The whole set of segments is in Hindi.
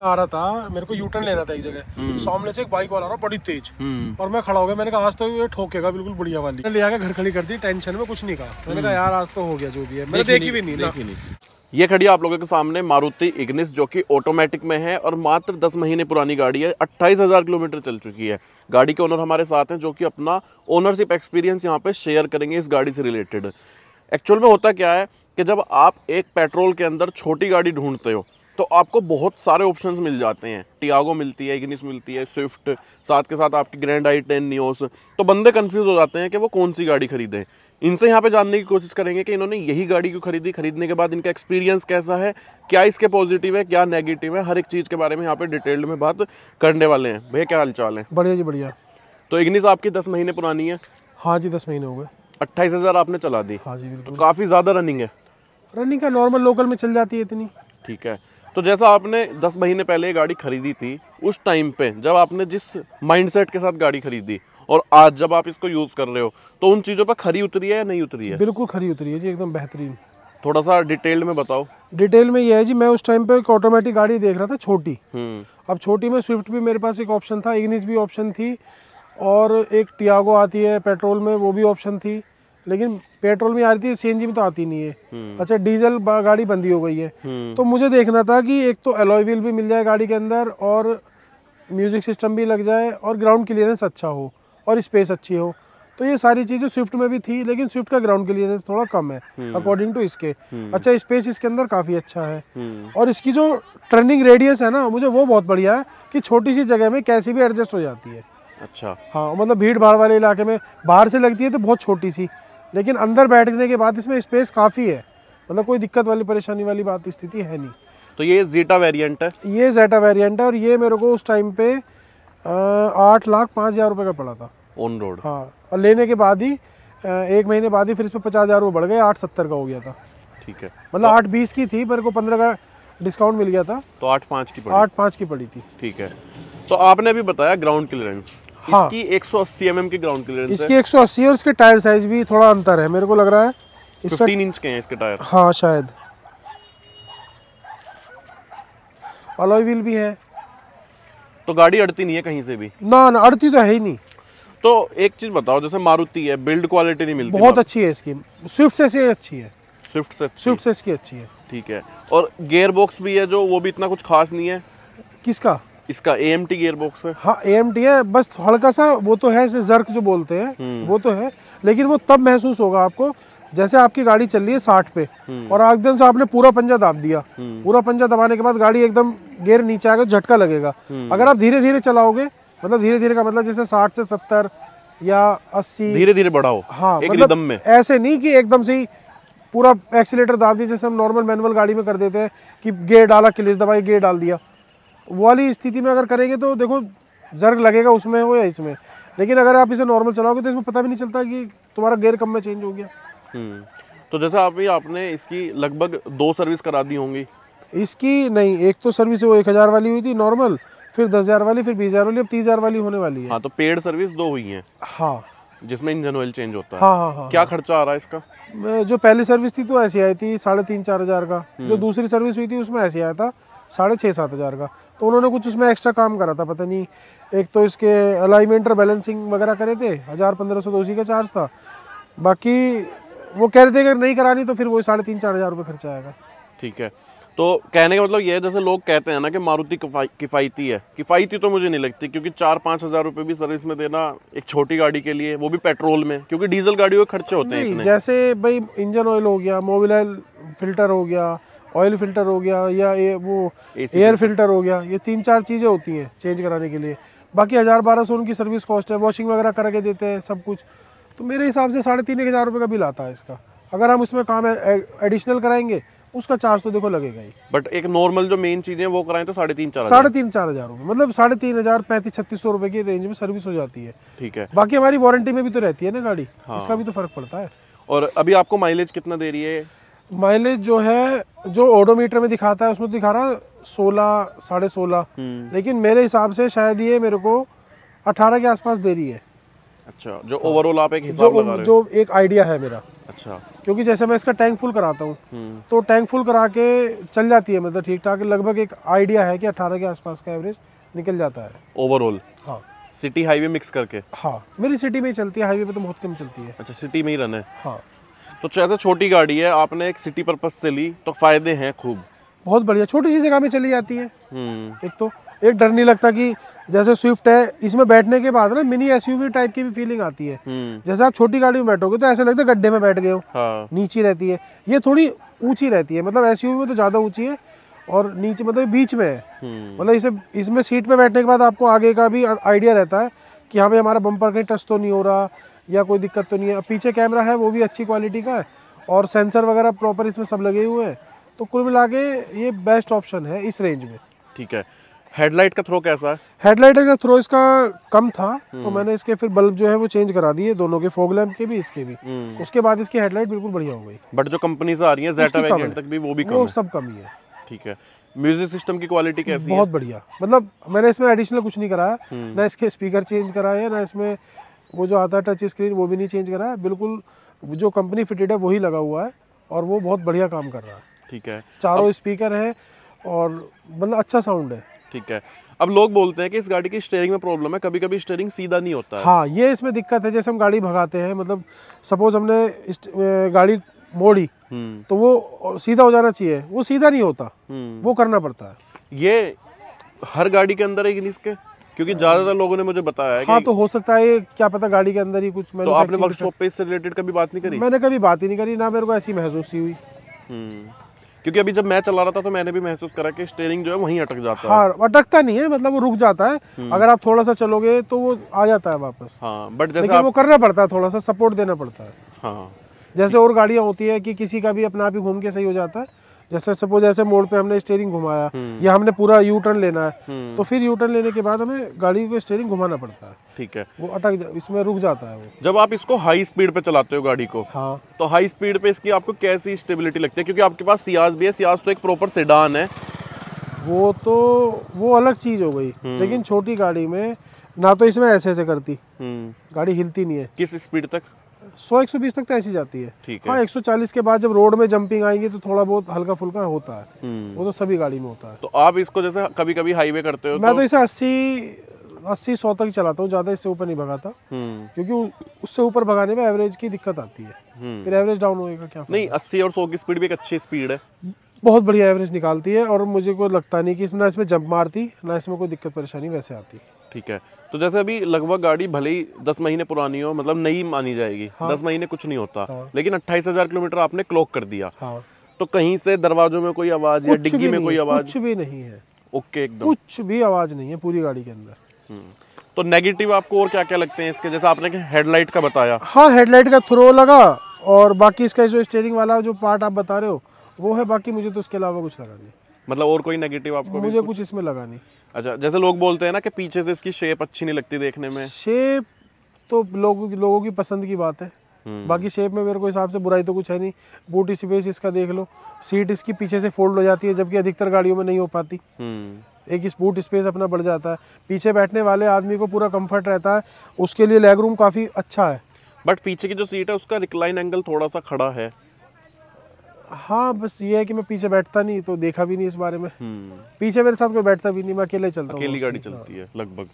आ रहा था, मेरे को यूटर्न लेना था एक जगह, सामने से एक बाइक वाला रहा बड़ी तेज, और मैं खड़ा हो गया। मैंने कहा आज तो ये ठोकेगा बिल्कुल बढ़िया वाली। मैंने ले आके घर खड़ी कर दी, टेंशन में कुछ नहीं कहा। मैंने कहा यार आज तो हो गया जो भी है। मैंने देखी भी नहीं। ये खड़ी आप लोगों के सामने मारुति इग्निस, जो कि ऑटोमेटिक में है और मात्र 10 महीने पुरानी गाड़ी है। 28,000 किलोमीटर चल चुकी है। गाड़ी के ओनर हमारे साथ हैं, जो कि अपना ओनरशिप एक्सपीरियंस यहाँ पे शेयर करेंगे इस गाड़ी से रिलेटेड। एक्चुअल में होता क्या है कि जब आप एक पेट्रोल के अंदर छोटी गाड़ी ढूंढते हो तो आपको बहुत सारे ऑप्शंस मिल जाते हैं। टियागो मिलती है, इग्निस मिलती है, स्विफ्ट, साथ के साथ आपकी ग्रैंड i10 नियोस। तो बंदे कंफ्यूज हो जाते हैं कि वो कौन सी गाड़ी खरीदें। इनसे यहाँ पे जानने की कोशिश करेंगे कि इन्होंने यही गाड़ी क्यों खरीदी, खरीदने के बाद इनका एक्सपीरियंस कैसा है, क्या इसके पॉजिटिव है, क्या नेगेटिव है, हर एक चीज़ के बारे में यहाँ पे डिटेल्ड में बात करने वाले हैं। भैया क्या हाल चाल है? बढ़िया जी बढ़िया। तो इग्निस आपकी 10 महीने पुरानी है? हाँ जी 10 महीने हो गए। 28,000 आपने चला दी? हाँ जी बिल्कुल। तो काफ़ी ज़्यादा रनिंग है। रनिंग का नॉर्मल लोकल में चल जाती है इतनी। ठीक है। तो जैसा आपने 10 महीने पहले गाड़ी खरीदी थी, उस टाइम पे जब आपने जिस माइंडसेट के साथ गाड़ी खरीदी और आज जब आप इसको यूज़ कर रहे हो, तो उन चीज़ों पर खरी उतरी है या नहीं उतरी है? बिल्कुल खरी उतरी है जी, एकदम बेहतरीन। थोड़ा सा डिटेल में बताओ। डिटेल में ये है जी, मैं उस टाइम पे एक ऑटोमेटिक गाड़ी देख रहा था छोटी। अब छोटी में स्विफ्ट भी मेरे पास एक ऑप्शन था, इग्निस भी ऑप्शन थी, और एक टियागो आती है पेट्रोल में, वो भी ऑप्शन थी। लेकिन पेट्रोल में आ रही थी, सीएनजी में तो आती नहीं है। अच्छा डीजल गाड़ी बंदी हो गई है। तो मुझे देखना था कि एक तो अलॉय व्हील भी मिल जाए गाड़ी के अंदर, और म्यूजिक सिस्टम भी लग जाए, और ग्राउंड क्लियरेंस अच्छा हो, और स्पेस अच्छी हो। तो ये सारी चीज़ें स्विफ्ट में भी थी, लेकिन स्विफ्ट का ग्राउंड क्लियरेंस थोड़ा कम है अकॉर्डिंग टू इसके। अच्छा स्पेस इसके अंदर काफ़ी अच्छा है, और इसकी जो टर्निंग रेडियस है ना, मुझे वो बहुत बढ़िया है कि छोटी सी जगह में कैसी भी एडजस्ट हो जाती है। अच्छा। हाँ मतलब भीड़ भाड़ वाले इलाके में बाहर से लगती है तो बहुत छोटी सी, लेकिन अंदर बैठने के बाद इसमें स्पेस काफ़ी है। मतलब कोई दिक्कत वाली परेशानी वाली बात स्थिति है नहीं। तो ये ज़ेटा वेरिएंट है? ये ज़ेटा वेरिएंट है, और ये मेरे को उस टाइम पे 8,05,000 रुपये का पड़ा था ऑन रोड। हाँ, और लेने के बाद ही 1 महीने बाद ही फिर इसमें 50,000 रुपये बढ़ गए, 8,70 का हो गया था। ठीक है। मतलब 8,20 की थी, मेरे को 15 का डिस्काउंट मिल गया था, तो 8,5 की पड़ी? 8,5 की पड़ी थी। ठीक है। तो आपने अभी बताया ग्राउंड क्लियरेंस। हाँ, इसकी 180 mm की ग्राउंड क्लियरेंस है। इसकी 180 है, और इसके टायर साइज भी थोड़ा अंतर है, मेरे को लग रहा है इसका 15 इंच के हैं इसके टायर। हाँ शायद। अलॉय व्हील भी है। तो गाड़ी अड़ती नहीं है कहीं से भी? ना ना, अड़ती तो है ही नहीं। तो एक चीज बताओ, जैसे मारुति है, बिल्ड क्वालिटी नहीं मिलती? बहुत अच्छी है इसकी, स्विफ्ट से अच्छी है। स्विफ्ट से इसकी अच्छी है। ठीक है। और गियर बॉक्स भी है, जो वो भी इतना कुछ खास नहीं है। किसका? इसका AMT गियर बॉक्स है। हाँ AMT है, बस हल्का सा वो तो है, जर्क जो बोलते हैं वो तो है, लेकिन वो तब महसूस होगा आपको जैसे आपकी गाड़ी चल रही है 60 पे, और एकदम से आपने पूरा पंजा दाब दिया। पूरा पंजा दबाने के बाद गाड़ी एकदम गियर नीचे आकर झटका लगेगा। अगर आप धीरे धीरे चलाओगे, मतलब धीरे धीरे का मतलब जैसे 60 से 70 या 80 धीरे धीरे बढ़ाओ। हाँ एक मतलब रिदम में, ऐसे नहीं कि एकदम से ही पूरा एक्सीलेटर दाब दिया जैसे हम नॉर्मल मैनुअल गाड़ी में कर देते हैं कि गियर डाला, क्लिच दबाई, गियर डाल दिया। वो वाली स्थिति में अगर करेंगे तो देखो जर्क लगेगा उसमें हो या इसमें, लेकिन अगर आप इसे नॉर्मल चलाओगे तो इसमें पता भी नहीं चलता कि तुम्हारा गियर कब में चेंज हो गया। तो जैसा अभी आपने इसकी लगभग 2 सर्विस करा दी होंगी? इसकी नहीं, एक तो सर्विस वो 1,000 वाली हुई थी नॉर्मल, फिर 10,000 वाली, फिर 20,000 वाली, अब 30,000 वाली होने वाली है। हाँ, तो पेड सर्विस 2 हुई हैं। हाँ, जिसमें इंजन ऑयल चेंज होता है। हाँ। क्या खर्चा आ रहा है इसका? जो पहली सर्विस थी तो ऐसी आई थी 3,500-4 हज़ार का। जो दूसरी सर्विस हुई थी उसमें ऐसे आया था 6,500-7 हज़ार का। तो उन्होंने कुछ उसमें एक्स्ट्रा काम करा था, पता नहीं, एक तो इसके अलाइनमेंट और बैलेंसिंग वगैरह करे थे, 1,000-1,500 तो उसी का चार्ज था। बाकी वो कह रहे थे अगर नहीं करानी तो फिर वो 3,500-4 हज़ार रुपये खर्चा आएगा। ठीक है। तो कहने का मतलब ये है, जैसे लोग कहते हैं ना कि मारुति किफ़ायती है, किफ़ायती तो मुझे नहीं लगती, क्योंकि 4-5 हज़ार रुपये भी सर्विस में देना एक छोटी गाड़ी के लिए, वो भी पेट्रोल में, क्योंकि डीजल गाड़ियों के खर्चे होते हैं इतने। जैसे भाई इंजन ऑयल हो गया, मोबिल ऑयल फिल्टर हो गया, ऑयल फिल्टर हो गया, या वो एयर फिल्टर हो गया, ये 3-4 चीज़ें होती हैं चेंज कराने के लिए। बाकी 1,000-1,200 उनकी सर्विस कॉस्ट है, वॉशिंग वगैरह करके देते हैं सब कुछ। तो मेरे हिसाब से 3,500 रुपये का बिल आता है इसका। अगर हम उसमें काम एडिशनल कराएंगे उसका चार्ज तो देखो लगेगा ही। बट एक नॉर्मल जो मेन चीजें वो कराएं तो 3,500-4 हज़ार रुपये, मतलब 3,500, 3500-3600 रुपये की रेंज में सर्विस हो जाती है। ठीक है। बाकी हमारी वारंटी में भी तो रहती है ना गाड़ी। हाँ। इसका भी तो फर्क पड़ता है। और अभी आपको माइलेज कितना दे रही है? माइलेज जो है, जो ओडोमीटर में दिखाता है उसमें तो दिखा रहा 16, 16.5, लेकिन मेरे हिसाब से शायद ये मेरे को 18 के आसपास दे रही है। अच्छा, जो ओवरऑल आप एक हिसाब लगा रहे हो। जो एक आइडिया है मेरा। अच्छा। क्योंकि जैसे मैं इसका टैंक फुल कराता हूँ तो टैंक फुल करा के चल जाती है, मतलब ठीक ठाक, लगभग एक आइडिया है कि 18 के आसपास का एवरेज निकल जाता है ओवरऑल। हाँ, सिटी हाईवे मिक्स करके। हाँ, मेरी सिटी में ही चलती है, हाईवे पे तो बहुत कम चलती है। अच्छा, सिटी में ही रन है। हाँ, तो जैसे छोटी गाड़ी है, आपने एक सिटी पर्पज से ली तो फायदे हैं खूब। बहुत बढ़िया, छोटी सी जगह में चली जाती है। एक तो एक डर नहीं लगता कि जैसे स्विफ्ट है, इसमें बैठने के बाद ना मिनी एसयूवी टाइप की भी फीलिंग आती है। जैसे आप छोटी गाड़ी में बैठोगे तो ऐसा लगता है गड्ढे में बैठ गए हो। हाँ। नीची रहती है, ये थोड़ी ऊंची रहती है, मतलब एसयूवी में तो ज़्यादा ऊंची है और नीचे मतलब बीच में है। मतलब इसमें सीट पे बैठने के बाद आपको आगे का भी आइडिया रहता है कि हाँ भाई हमारा बम्पर कहीं टच तो नहीं हो रहा या कोई दिक्कत तो नहीं है। पीछे कैमरा है वो भी अच्छी क्वालिटी का है और सेंसर वगैरह प्रॉपर इसमें सब लगे हुए हैं, तो कुल मिला के ये बेस्ट ऑप्शन है इस रेंज में। ठीक है। हेडलाइट का थ्रो कैसा है? हेडलाइट का थ्रो इसका कम था तो मैंने इसके फिर बल्ब जो है वो चेंज करा दिए, दोनों के, फॉग लैंप के भी, इसके भी। उसके बाद इसकी हेडलाइट बिल्कुल बढ़िया हो गई। बट जो कंपनी से आ रही है जेटा वेरिएंट तक भी वो भी कम है। सब कम ही है। ठीक है। म्यूजिक सिस्टम की क्वालिटी कैसी है? बहुत बढ़िया, मतलब मैंने इसमें एडिशनल कुछ नहीं कराया, ना इसके स्पीकर चेंज कराए, ना इसमें वो जो आता है टच स्क्रीन वो भी नहीं चेंज कराया, बिल्कुल जो कंपनी फिटेड है वही लगा हुआ है और वो बहुत बढ़िया काम कर रहा है। ठीक है। चारों स्पीकर है और मतलब अच्छा साउंड है। ठीक है। अब लोग बोलते हैं कि इस गाड़ी की स्टीयरिंग में प्रॉब्लम है, कभी कभी स्टीयरिंग सीधा नहीं होता है। हाँ, ये इसमें दिक्कत है। जैसे हम गाड़ी भगाते हैं, मतलब सपोज हमने गाड़ी मोड़ी तो वो सीधा हो जाना चाहिए, वो सीधा नहीं होता, वो करना पड़ता है। ये हर गाड़ी के अंदर है कि इसके? क्योंकि ज्यादातर लोगों ने मुझे बताया है। हाँ, तो हो सकता है, क्या पता गाड़ी के अंदर ही कुछ। तो आपने वर्कशॉप पे इससे रिलेटेड कभी बात नहीं करी? मैंने कभी बात ही नहीं करी, ना मेरे को ऐसी महसूस ही हुई। क्योंकि अभी जब मैं चला रहा था तो मैंने भी महसूस करा कि स्टीयरिंग जो है वहीं अटक जाता है। हाँ, अटकता नहीं है, मतलब वो रुक जाता है। अगर आप थोड़ा सा चलोगे तो वो आ जाता है वापस। हाँ, बट जैसे लेकिन वो करना पड़ता है, थोड़ा सा सपोर्ट देना पड़ता है। हाँ, जैसे और गाड़ियाँ होती है कि किसी का भी अपना आप ही घूम के सही हो जाता है। जैसे सपोज ऐसे मोड़ पे हमने स्टीयरिंग घुमाया या हमने पूरा यू टर्न लेना है, तो फिर यू टर्न लेने के बाद हमें गाड़ी को स्टीयरिंग घुमाना पड़ता है। ठीक है। वो इसमें रुक जाता है वो। जब आप इसको हाई स्पीड पे चलाते हो गाड़ी को, हाँ, तो हाई स्पीड पे इसकी आपको कैसी स्टेबिलिटी लगती है? क्योंकि आपके पास सियाज भी है, सियाज तो एक प्रॉपर सेडान है। वो अलग चीज हो गई, लेकिन छोटी गाड़ी में ना तो इसमें ऐसे करती, गाड़ी हिलती नहीं है। किस स्पीड तक? 100-120 तक तो ऐसी जाती है। ठीक है। हाँ, 140 के बाद जब रोड में जंपिंग आएंगी तो थोड़ा बहुत हल्का फुल्का होता है, वो तो सभी गाड़ी में होता है। तो आप इसको जैसे कभी कभी हाईवे करते हो? मैं तो इसे 80-100 तक चलाता हूँ, ज्यादा इससे ऊपर नहीं भगाता, क्योंकि उससे ऊपर भगाने में एवरेज की दिक्कत आती है, फिर एवरेज डाउन होएगा क्या? नहीं, 80 और 100 की स्पीड भी एक अच्छी स्पीड है, बहुत बढ़िया एवरेज निकालती है और मुझे को लगता नहीं कि ना इसमें जंप मारती, ना इसमें कोई दिक्कत परेशानी वैसे आती। ठीक है। तो जैसे अभी लगभग गाड़ी भले ही 10 महीने पुरानी हो, मतलब नई मानी जाएगी। हाँ। 10 महीने कुछ नहीं होता। हाँ। लेकिन 28,000 किलोमीटर आपने क्लॉक कर दिया। हाँ। तो कहीं से दरवाजों में कोई आवाज या डिग्गी में कोई आवाज? कुछ भी नहीं है। ओके, एकदम कुछ भी आवाज नहीं है पूरी गाड़ी के अंदर। तो नेगेटिव आपको और क्या क्या लगते हैं इसके? जैसे आपने हेडलाइट का बताया। हाँ, हेडलाइट का थ्रो लगा और बाकी इसका जो स्टीयरिंग वाला जो पार्ट आप बता रहे हो वो है, बाकी मुझे तो उसके अलावा कुछ लगा नहीं। मतलब और कोई नेगेटिव आपको? मुझे कुछ इसमें लगा नहीं। अच्छा, जैसे लोग बोलते हैं ना कि पीछे से इसकी शेप अच्छी नहीं लगती देखने में। शेप तो लोगों की पसंद की बात है, बाकी शेप में मेरे को हिसाब से बुराई तो कुछ है नहीं। बूट स्पेस इसका देख लो, सीट इसकी पीछे से फोल्ड हो जाती है, जबकि अधिकतर गाड़ियों में नहीं हो पाती। एक इस बूट स्पेस अपना बढ़ जाता है, पीछे बैठने वाले आदमी को पूरा कंफर्ट रहता है, उसके लिए लेग रूम काफ़ी अच्छा है। बट पीछे की जो सीट है उसका रिक्लाइन एंगल थोड़ा सा खड़ा है। हाँ, बस ये है कि मैं पीछे बैठता नहीं तो देखा भी नहीं इस बारे में। पीछे मेरे साथ कोई बैठता भी नहीं, मैं अकेले चलता हूँ। अकेली गाड़ी चलती है लगभग।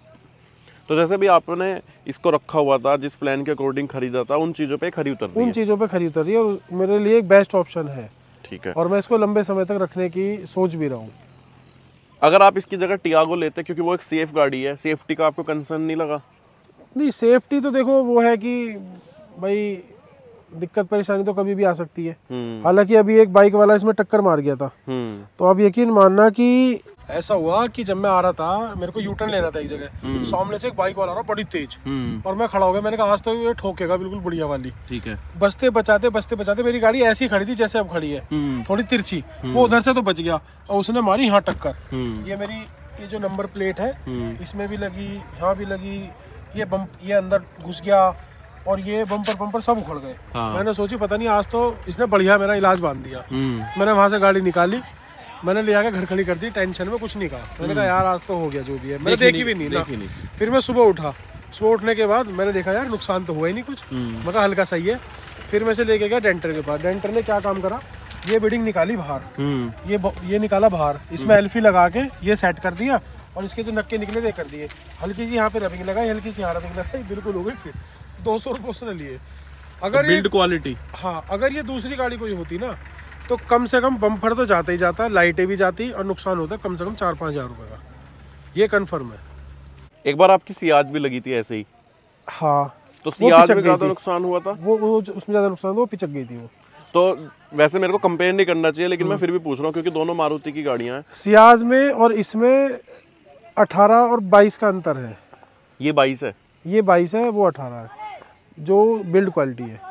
तो जैसे भी आपने इसको रखा हुआ था, जिस प्लान के अकॉर्डिंग खरीदा था, उन चीज़ों पे खरी उतर रही है? उन चीज़ों पे खरी उतर रही है और मेरे लिए एक बेस्ट ऑप्शन है। ठीक है। और मैं इसको लंबे समय तक रखने की सोच भी रहा हूँ। अगर आप इसकी जगह टियागो लेते, क्योंकि वो एक सेफ गाड़ी है, सेफ्टी का आपको कंसर्न नहीं लगा? नहीं, सेफ्टी तो देखो वो है कि भाई दिक्कत परेशानी तो कभी भी आ सकती है। हालांकि अभी एक बाइक वाला इसमें टक्कर मार गया था, तो अब यकीन मानना कि ऐसा हुआ कि जब मैं आ रहा था, मेरे को यू टर्न लेना था एक जगह, सामने से एक बाइक वाला रहा बड़ी तेज, और मैं खड़ा हो गया। मैंने कहा आज तो ये ठोकेगा बिल्कुल बढ़िया वाली। ठीक है। बचते बचाते मेरी गाड़ी ऐसी खड़ी थी जैसे अब खड़ी है, थोड़ी तिरछी। वो उधर से तो बच गया और उसने मारी यहाँ टक्कर। ये जो नंबर प्लेट है इसमें भी लगी, यहाँ भी लगी, ये अंदर घुस गया और ये बम्पर सब उखड़ गए। हाँ। मैंने सोची पता नहीं आज तो इसने बढ़िया मेरा इलाज बांध दिया। मैंने वहां से गाड़ी निकाली, मैंने ले आके घर खड़ी कर दी, टेंशन में कुछ नहीं कहा। मैंने कहा यार आज तो हो गया जो भी है, मैंने देखी भी नहीं ना। फिर मैं सुबह उठा, सुबह उठने के बाद मैंने देखा यार नुकसान तो हुआ ही नहीं कुछ, मैं कहा हल्का सही है। फिर मैं से लेके गया डेंटर के पास। डेंटर ने क्या काम करा, ये बिडिंग निकाली बाहर, ये निकाला बाहर, इसमें एल्फी लगा के ये सेट कर दिया और इसके जो नक्के निकले थे कर दिए। हल्की सी यहाँ पे रबिंग लगाई, हल्की सी यहाँ रबिंग लगाई, बिल्कुल हो गई फिट। 200 रुपये उसने लिए। अगर बिल्ड क्वालिटी, हाँ, अगर ये दूसरी गाड़ी कोई होती ना तो कम से कम बम्पर तो जाता ही जाता, लाइटें भी जाती और नुकसान होता कम से कम 4-5 हज़ार रुपये का, ये कन्फर्म है। एक बार आपकी सियाज भी लगी थी ऐसे ही। हाँ, तो सियाज में ज़्यादा नुकसान हुआ था? वो उसमें ज़्यादा नुकसान हुआ, वो पिचक गई थी वो। तो वैसे मेरे को कंपेयर नहीं करना चाहिए, लेकिन मैं फिर भी पूछ रहा हूँ क्योंकि दोनों मारुति की गाड़ियाँ हैं। सियाज में और इसमें 18 और 22 का अंतर है। ये 22 है, ये 22 है, वो 18 है, जो बिल्ड क्वालिटी है।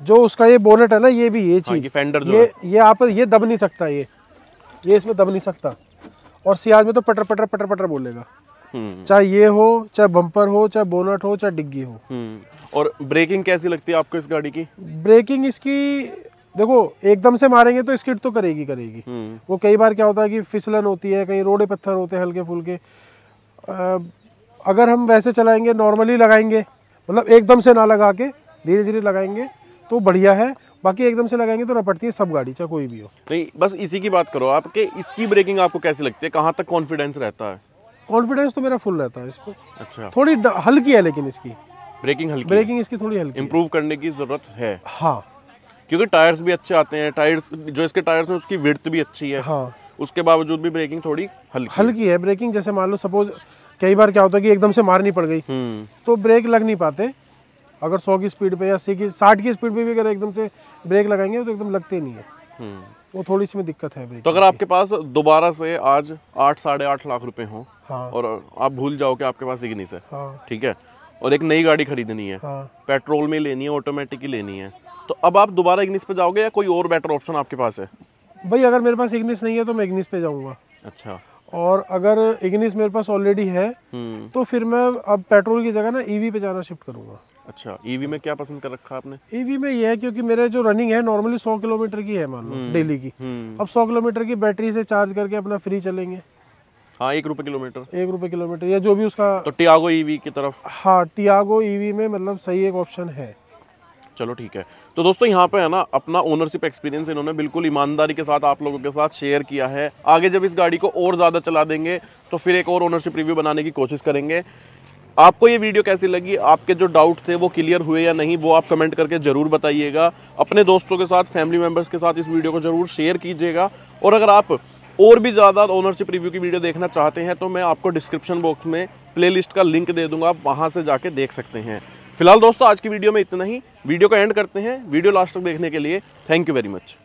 जो उसका ये बोनेट है ना, ये भी ये चीज़, फेंडर जो ये आप ये दब नहीं सकता, ये इसमें दब नहीं सकता। और सियाज में तो पटर पटर पटर पटर बोलेगा, चाहे ये हो, चाहे बम्पर हो, चाहे बोनट हो, चाहे डिग्गी हो। और ब्रेकिंग कैसी लगती है आपको इस गाड़ी की? ब्रेकिंग इसकी देखो, एकदम से मारेंगे तो स्किड तो करेगी। वो कई बार क्या होता है कि फिसलन होती है, कहीं रोडे पत्थर होते हैं हल्के फुल्के। अगर हम वैसे चलाएंगे, नॉर्मली लगाएंगे, मतलब एकदम से ना लगा के धीरे धीरे लगाएंगे तो बढ़िया है। बाकी एकदम से लगाएंगे तो रपटती है सब गाड़ी, चाहे कोई भी हो। नहीं, बस इसी की बात करो आप कि इसकी ब्रेकिंग आपको कैसी लगती है, कहाँ तक कॉन्फिडेंस रहता है? कॉन्फिडेंस तो मेरा फुल रहता है इस पर। अच्छा, थोड़ी हल्की है लेकिन इसकी ब्रेकिंग इसकी थोड़ी हल्की, इम्प्रूव करने की जरूरत है। हाँ, क्योंकि टायर्स भी अच्छे आते हैं, टायर्स जो इसके टायर्स हैं उसकी विड्थ भी अच्छी है। हाँ, उसके बावजूद भी ब्रेकिंग थोड़ी हल्की है। ब्रेकिंग जैसे मान लो सपोज कई बार क्या होता है कि एकदम से मारनी पड़ गई तो ब्रेक लग नहीं पाते। अगर 100 की स्पीड पे या 60 की स्पीड पे भी अगर एकदम से ब्रेक लगाएंगे तो एकदम लगते नहीं है। वो थोड़ी सी में दिक्कत है ब्रेक। तो अगर आपके पास दोबारा से आज 8-8.5 लाख रुपए हो, हाँ, और आप भूल जाओ कि आपके पास इग्निस है, हाँ, ठीक है, और एक नई गाड़ी खरीदनी है, हाँ, पेट्रोल में लेनी है, ऑटोमेटिक ही लेनी है, तो अब आप दोबारा इग्निस पे जाओगे या कोई और बेटर ऑप्शन आपके पास है? भाई अगर मेरे पास इग्निस नहीं है तो मैं इग्निस पे जाऊंगा। अच्छा, और अगर इग्निस मेरे पास ऑलरेडी है तो फिर मैं अब पेट्रोल की जगह ना ईवी पे जाना शिफ्ट करूंगा। अच्छा, ईवी में क्या पसंद कर रखा आपने? ईवी में ये है क्योंकि मेरे जो रनिंग है नॉर्मली 100 किलोमीटर की है, मान लो डेली की। अब 100 किलोमीटर की बैटरी से चार्ज करके अपना फ्री चलेंगे। हाँ, 1 रुपये किलोमीटर, 1 रुपये किलोमीटर या जो भी उसका। तो टियागो ईवी की तरफ। हाँ, टियागो ईवी में मतलब सही एक ऑप्शन है। चलो ठीक है। तो दोस्तों यहाँ पे है ना अपना ओनरशिप एक्सपीरियंस इन्होंने बिल्कुल ईमानदारी के साथ आप लोगों के साथ शेयर किया है। आगे जब इस गाड़ी को और ज़्यादा चला देंगे तो फिर एक और ओनरशिप रिव्यू बनाने की कोशिश करेंगे। आपको ये वीडियो कैसी लगी, आपके जो डाउट थे वो क्लियर हुए या नहीं, वो आप कमेंट करके ज़रूर बताइएगा। अपने दोस्तों के साथ, फैमिली मेम्बर्स के साथ इस वीडियो को ज़रूर शेयर कीजिएगा। और अगर आप और भी ज़्यादा ओनरशिप रिव्यू की वीडियो देखना चाहते हैं तो मैं आपको डिस्क्रिप्शन बॉक्स में प्लेलिस्ट का लिंक दे दूंगा, आप वहाँ से जाके देख सकते हैं। फिलहाल दोस्तों आज की वीडियो में इतना ही। वीडियो को एंड करते हैं। वीडियो लास्ट तक देखने के लिए थैंक यू वेरी मच।